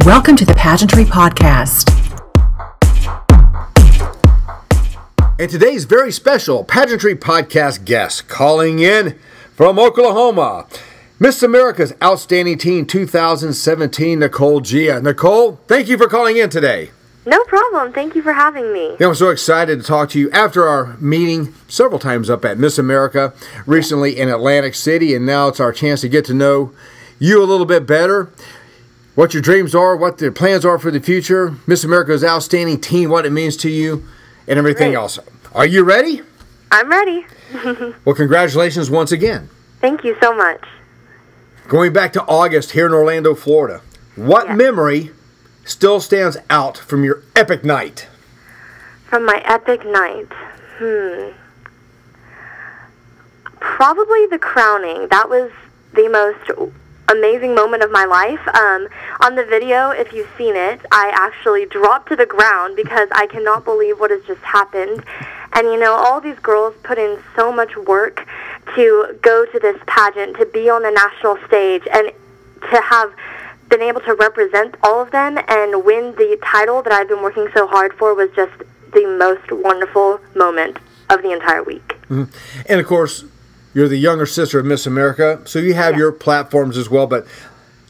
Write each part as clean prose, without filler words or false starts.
Welcome to the Pageantry Podcast. And today's very special Pageantry Podcast guest calling in from Oklahoma, Miss America's Outstanding Teen 2017, Nicole Jia. Nicole, thank you for calling in today. No problem. Thank you for having me. I'm so excited to talk to you after our meeting several times up at Miss America, recently in Atlantic City, and now it's our chance to get to know you a little bit better. What your dreams are, what the plans are for the future, Miss America's Outstanding Teen, what it means to you, and everything else. Are you ready? I'm ready. Well, congratulations once again. Thank you so much. Going back to August here in Orlando, Florida, what memory still stands out from your epic night? From my epic night? Probably the crowning. That was the most amazing moment of my life. On the video, if you've seen it, I actually dropped to the ground because I cannot believe what has just happened. And you know, all these girls put in so much work to go to this pageant, to be on the national stage, and to have been able to represent all of them and win the title that I've been working so hard for was just the most wonderful moment of the entire week. Mm-hmm. And of course, you're the younger sister of Miss America, so you have your platforms as well. But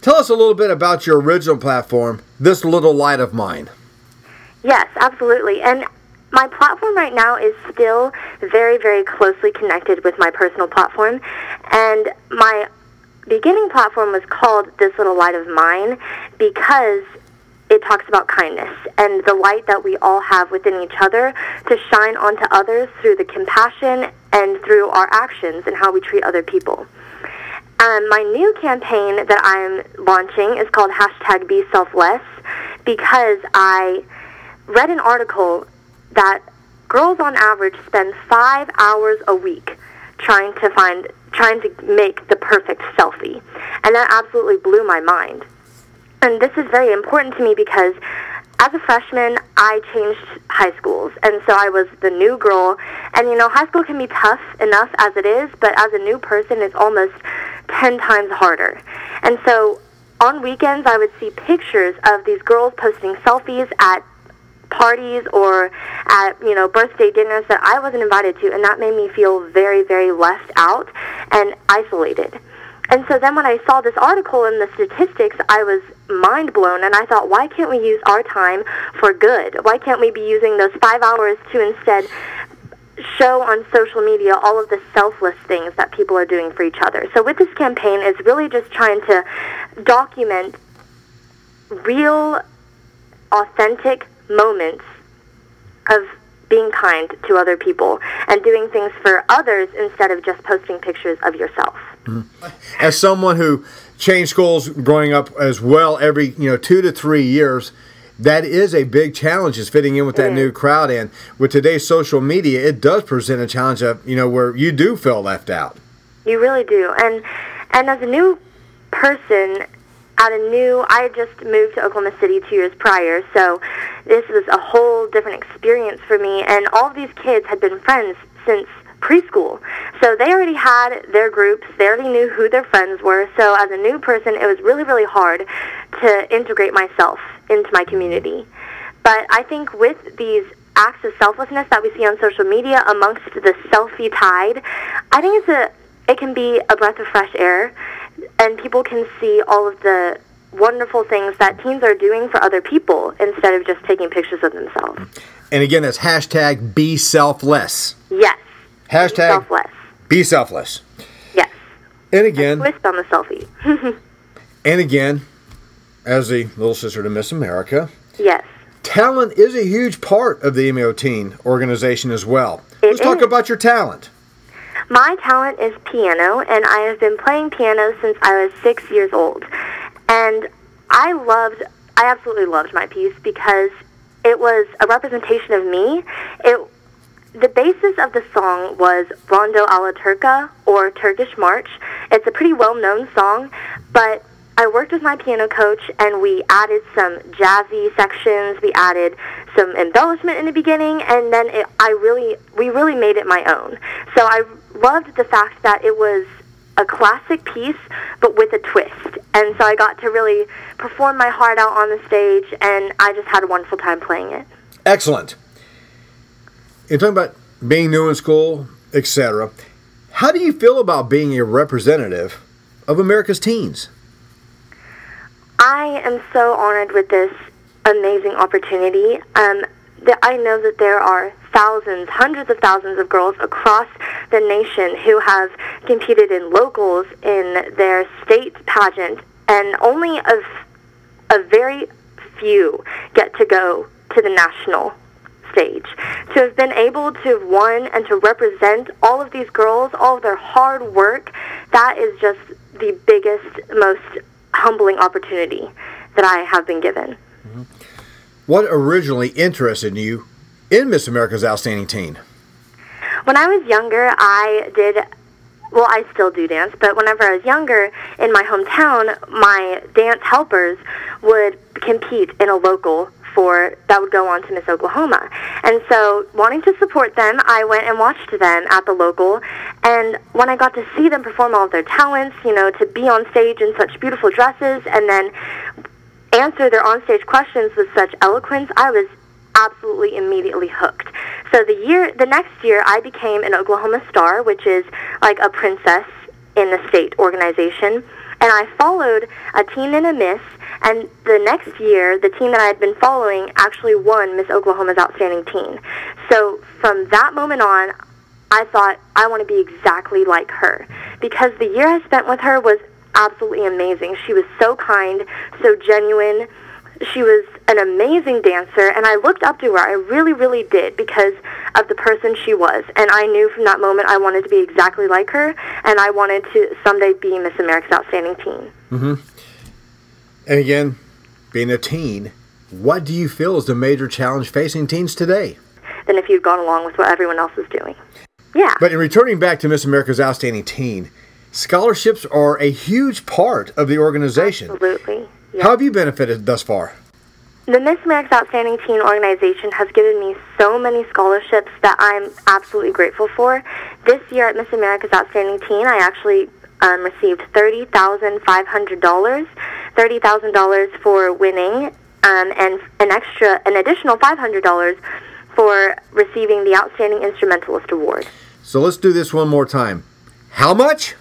tell us a little bit about your original platform, This Little Light of Mine. Yes, absolutely. And my platform right now is still very, very closely connected with my personal platform. And my beginning platform was called This Little Light of Mine because it talks about kindness and the light that we all have within each other to shine onto others through the compassion and through our actions and how we treat other people. My new campaign that I'm launching is called #BeSelfless because I read an article that girls on average spend 5 hours a week trying to make the perfect selfie. And that absolutely blew my mind. And this is very important to me because as a freshman, I changed high schools. And so I was the new girl. And, you know, high school can be tough enough as it is, but as a new person, it's almost 10 times harder. And so on weekends, I would see pictures of these girls posting selfies at parties or at, you know, birthday dinners that I wasn't invited to. And that made me feel very, very left out and isolated. And so then when I saw this article and the statistics, I was mind blown, and I thought, why can't we use our time for good? Why can't we be using those 5 hours to instead show on social media all of the selfless things that people are doing for each other? So with this campaign, it's really just trying to document real, authentic moments of being kind to other people and doing things for others instead of just posting pictures of yourself. Mm-hmm. As someone who changed schools growing up as well every 2 to 3 years, that is a big challenge, is fitting in with that new crowd. And with today's social media, it does present a challenge of, where you do feel left out. You really do. And as a new person, I had just moved to Oklahoma City 2 years prior, so this was a whole different experience for me. And all of these kids had been friends since preschool. So they already had their groups. They already knew who their friends were. So as a new person, it was really, really hard to integrate myself into my community. But I think with these acts of selflessness that we see on social media amongst the selfie tide, I think it can be a breath of fresh air, and people can see all of the wonderful things that teens are doing for other people instead of just taking pictures of themselves. And again, that's #BeSelfless. Yes. #BeSelfless. BeSelfless. Yes. And again, a twist on the selfie. And again, as the little sister to Miss America, yes, talent is a huge part of the MAOTeen organization as well. Let's talk about your talent. My talent is piano, and I have been playing piano since I was 6 years old. And I absolutely loved my piece because it was a representation of me. The basis of the song was Rondo alla Turca, or Turkish March. It's a pretty well-known song, but I worked with my piano coach, and we added some jazzy sections. We added some embellishment in the beginning, and then we really made it my own. So I loved the fact that it was a classic piece, but with a twist. And so I got to really perform my heart out on the stage, and I just had a wonderful time playing it. Excellent. You're talking about being new in school, etc. How do you feel about being a representative of America's teens? I am so honored with this amazing opportunity. I know that there are thousands, hundreds of thousands of girls across the nation who have competed in locals, in their state pageant, and only a very few get to go to the national stage. To have been able to have won and to represent all of these girls, all of their hard work, that is just the biggest, most humbling opportunity that I have been given. Mm-hmm. What originally interested you in Miss America's Outstanding Teen? When I was younger, I still do dance, but whenever I was younger, in my hometown, my dance helpers would compete in a local that would go on to Miss Oklahoma. And so, wanting to support them, I went and watched them at the local, and when I got to see them perform all of their talents, to be on stage in such beautiful dresses, and then answer their on-stage questions with such eloquence, I was absolutely immediately hooked. So the next year, I became an Oklahoma Star, which is like a princess in the state organization, and I followed a teen and a miss, and the next year, the teen that I had been following actually won Miss Oklahoma's Outstanding Teen. So from that moment on, I thought, I want to be exactly like her, because the year I spent with her was absolutely amazing. She was so kind, so genuine. She was an amazing dancer, and I looked up to her. I really, really did, because of the person she was. And I knew from that moment I wanted to be exactly like her, and I wanted to someday be Miss America's Outstanding Teen. Mm-hmm. And again, being a teen, what do you feel is the major challenge facing teens today? Than if you'd gone along with what everyone else was doing. Yeah. But in returning back to Miss America's Outstanding Teen, scholarships are a huge part of the organization. Absolutely. Yeah. How have you benefited thus far? The Miss America's Outstanding Teen organization has given me so many scholarships that I'm absolutely grateful for. This year at Miss America's Outstanding Teen, I actually received $30,500, $30,000 for winning, and an additional $500 for receiving the Outstanding Instrumentalist Award. So let's do this one more time. How much?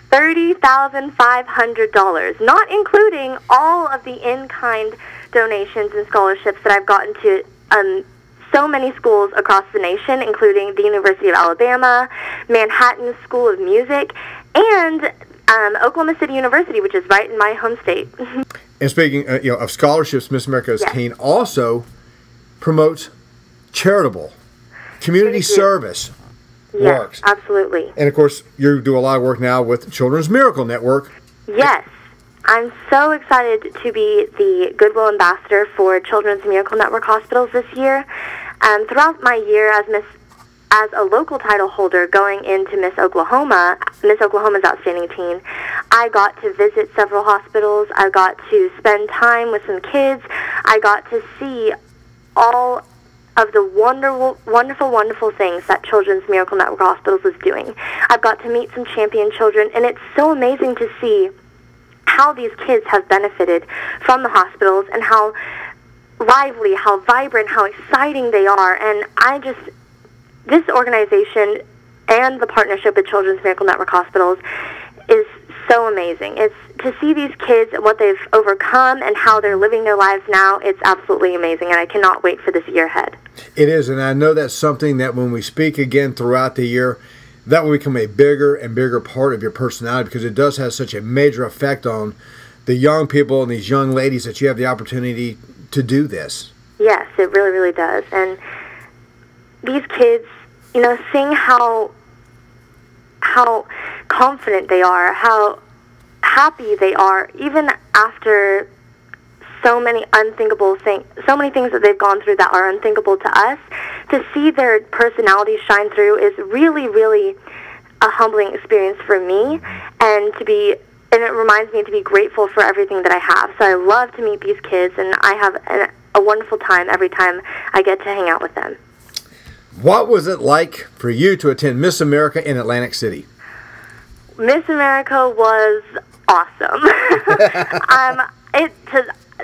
$30,500, not including all of the in-kind donations and scholarships that I've gotten to so many schools across the nation, including the University of Alabama, Manhattan School of Music, and Oklahoma City University, which is right in my home state. And speaking of scholarships, Miss America's Teen also promotes charitable community service works. Yes, absolutely. And of course, you do a lot of work now with Children's Miracle Network. Yes. I'm so excited to be the Goodwill Ambassador for Children's Miracle Network hospitals this year. Throughout my year as a local title holder going into Miss Oklahoma, Miss Oklahoma's Outstanding Teen, I got to visit several hospitals. I got to spend time with some kids. I got to see all of the wonderful, wonderful, wonderful things that Children's Miracle Network Hospitals is doing. I've got to meet some champion children, and it's so amazing to see how these kids have benefited from the hospitals and how lively, how vibrant, how exciting they are. And this organization and the partnership with Children's Miracle Network Hospitals is so amazing. It's to see these kids and what they've overcome and how they're living their lives now. It's absolutely amazing, and I cannot wait for this year ahead. It is, and I know that's something that when we speak again throughout the year, that will become a bigger and bigger part of your personality, because it does have such a major effect on the young people and these young ladies that you have the opportunity to do this. Yes, it really, really does. And these kids, seeing how confident they are, how happy they are, even after so many things that they've gone through that are unthinkable to us, to see their personalities shine through is really, really a humbling experience for me, and it reminds me to be grateful for everything that I have. So I love to meet these kids, and I have a wonderful time every time I get to hang out with them. What was it like for you to attend Miss America in Atlantic City? Miss America was awesome.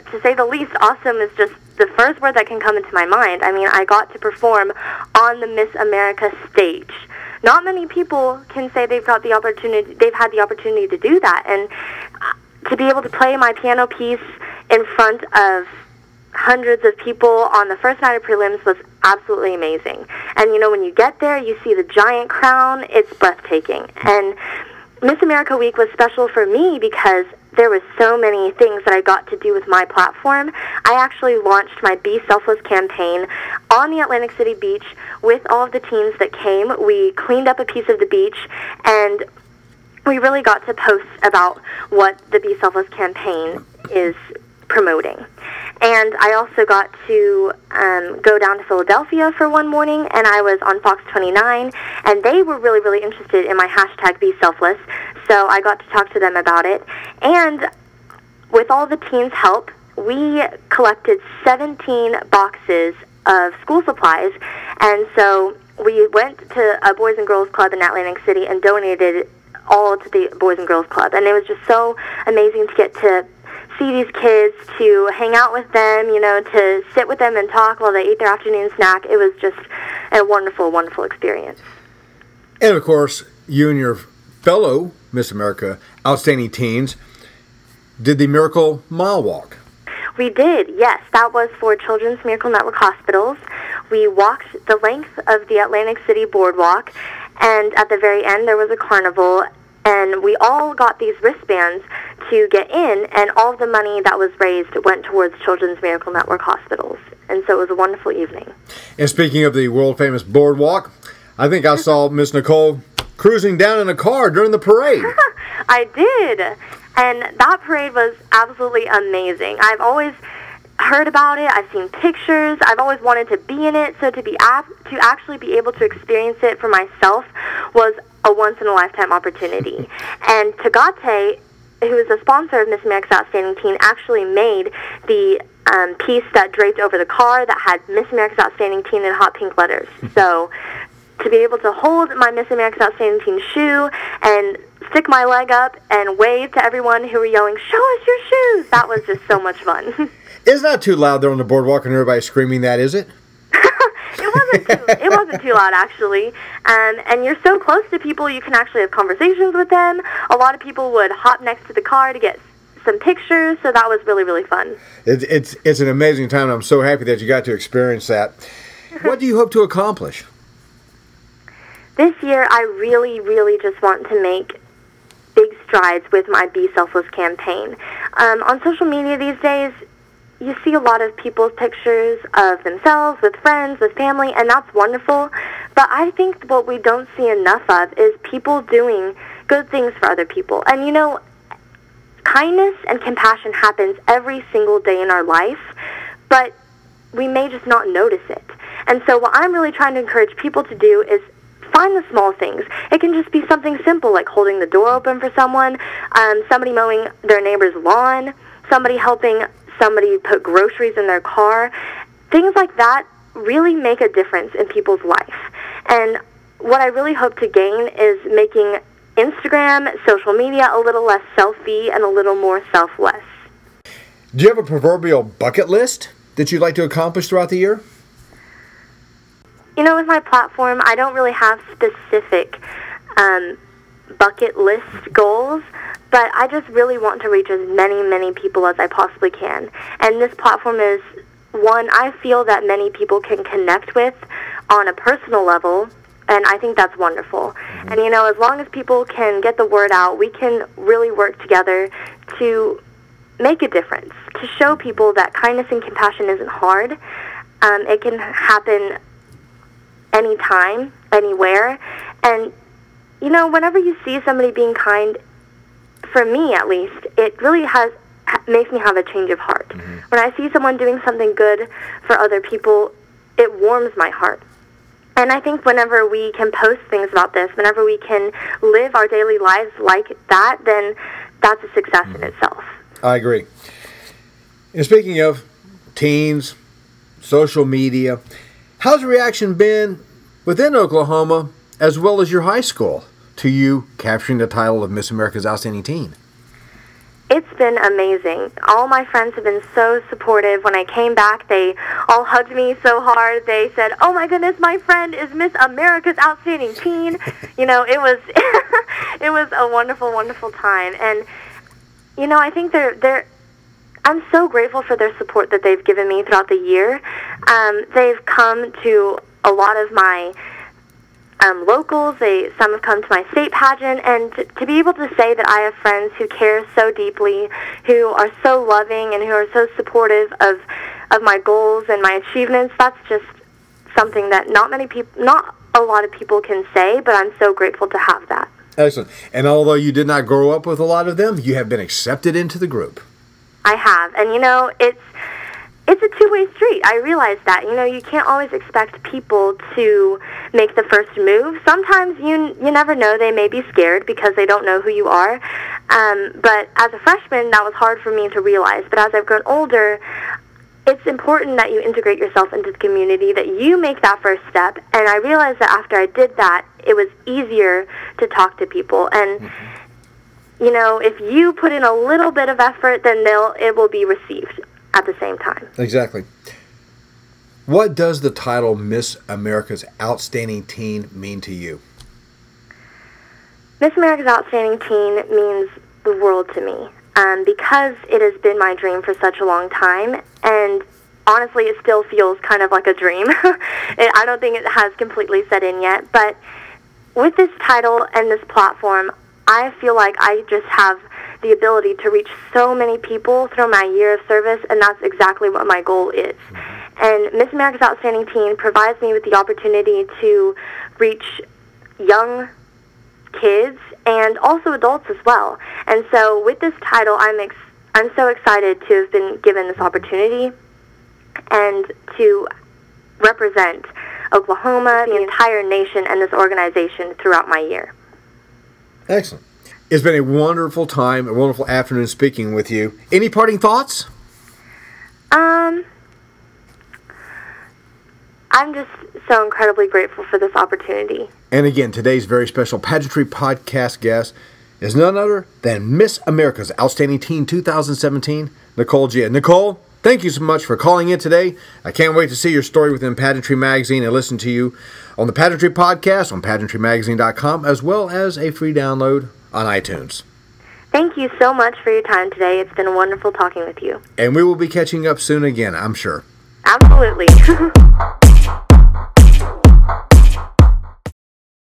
To say the least, awesome is just the first word that can come into my mind. I mean, I got to perform on the Miss America stage. Not many people can say they've had the opportunity to do that, and to be able to play my piano piece in front of hundreds of people on the first night of prelims was absolutely amazing. And when you get there, you see the giant crown. It's breathtaking. And Miss America Week was special for me because there were so many things that I got to do with my platform. I actually launched my Be Selfless campaign on the Atlantic City beach with all of the teens that came. We cleaned up a piece of the beach, and we really got to post about what the Be Selfless campaign is promoting. And I also got to go down to Philadelphia for one morning, and I was on Fox 29, and they were really, really interested in my hashtag Be Selfless, so I got to talk to them about it. And with all the teens' help, we collected 17 boxes of school supplies, and so we went to a Boys and Girls Club in Atlantic City and donated all to the Boys and Girls Club. And it was just so amazing to get to see these kids, to hang out with them, to sit with them and talk while they ate their afternoon snack. It was just a wonderful, wonderful experience. And, of course, you and your fellow Miss America Outstanding Teens did the Miracle Mile Walk. We did, yes. That was for Children's Miracle Network hospitals. We walked the length of the Atlantic City boardwalk, and at the very end there was a carnival, and we all got these wristbands to get in, and all of the money that was raised went towards Children's Miracle Network hospitals. And so it was a wonderful evening. And speaking of the world-famous boardwalk, I think I saw Miss Nicole cruising down in a car during the parade. I did. And that parade was absolutely amazing. I've always heard about it. I've seen pictures. I've always wanted to be in it. So to actually be able to experience it for myself was a once-in-a-lifetime opportunity. And Tagate, who is a sponsor of Miss America's Outstanding Teen, actually made the piece that draped over the car that had Miss America's Outstanding Teen in hot pink letters. So to be able to hold my Miss America's Outstanding Teen shoe and stick my leg up and wave to everyone who were yelling, "Show us your shoes!" That was just so much fun. It's not too loud there on the boardwalk and everybody screaming that, is it? It wasn't too loud, actually. And you're so close to people, you can actually have conversations with them. A lot of people would hop next to the car to get some pictures, so that was really, really fun. It's an amazing time, and I'm so happy that you got to experience that. What do you hope to accomplish? This year, I really, really just want to make big strides with my Be Selfless campaign. On social media these days, you see a lot of people's pictures of themselves, with friends, with family, and that's wonderful. But I think what we don't see enough of is people doing good things for other people. And kindness and compassion happens every single day in our life, but we may just not notice it. And so what I'm really trying to encourage people to do is find the small things. It can just be something simple like holding the door open for someone, somebody mowing their neighbor's lawn, somebody helping somebody put groceries in their car. Things like that really make a difference in people's life. And what I really hope to gain is making Instagram, social media, a little less selfie and a little more selfless. Do you have a proverbial bucket list that you'd like to accomplish throughout the year? With my platform, I don't really have specific bucket list goals, but I just really want to reach as many, many people as I possibly can. And this platform is one I feel that many people can connect with on a personal level, and I think that's wonderful. And, as long as people can get the word out, we can really work together to make a difference, to show people that kindness and compassion isn't hard. It can happen anytime, anywhere. And, whenever you see somebody being kind, for me at least, it really makes me have a change of heart. Mm-hmm. When I see someone doing something good for other people, it warms my heart. And I think whenever we can post things about this, whenever we can live our daily lives like that, then that's a success in itself. I agree. And speaking of teens, social media, how's the reaction been within Oklahoma as well as your high school to you capturing the title of Miss America's Outstanding Teen? It's been amazing. All my friends have been so supportive. When I came back, they all hugged me so hard. They said, "Oh my goodness, my friend is Miss America's Outstanding Teen." You know, it was it was a wonderful, wonderful time. And you know, I think I'm so grateful for their support that they've given me throughout the year. They've come to a lot of my locals. Some have come to my state pageant, and to be able to say that I have friends who care so deeply, who are so loving, and who are so supportive of my goals and my achievements, that's just something that not a lot of people can say, but I'm so grateful to have that. Excellent. And although you did not grow up with a lot of them, you have been accepted into the group. I have, and you know, it's a two-way street. I realize that. You know, you can't always expect people to make the first move. Sometimes you never know. They may be scared because they don't know who you are. But as a freshman, that was hard for me to realize. But as I've grown older, it's important that you integrate yourself into the community, that you make that first step. And I realized that after I did that, it was easier to talk to people. And you know, if you put in a little bit of effort, then it will be received at the same time. Exactly. What does the title Miss America's Outstanding Teen mean to you? Miss America's Outstanding Teen means the world to me, because it has been my dream for such a long time, and honestly, it still feels kind of like a dream. I don't think it has completely set in yet, but with this title and this platform, I feel like I just have the ability to reach so many people through my year of service, and that's exactly what my goal is. And Miss America's Outstanding Teen provides me with the opportunity to reach young kids and also adults as well. And so with this title, I'm so excited to have been given this opportunity and to represent Oklahoma, the entire nation, and this organization throughout my year. Excellent. It's been a wonderful time, a wonderful afternoon speaking with you. Any parting thoughts? I'm just so incredibly grateful for this opportunity. And again, today's very special Pageantry podcast guest is none other than Miss America's Outstanding Teen 2017, Nicole Jia. Nicole, thank you so much for calling in today. I can't wait to see your story within Pageantry Magazine and listen to you on the Pageantry podcast on pageantrymagazine.com, as well as a free download on iTunes. Thank you so much for your time today. It's been wonderful talking with you. And we will be catching up soon again, I'm sure. Absolutely.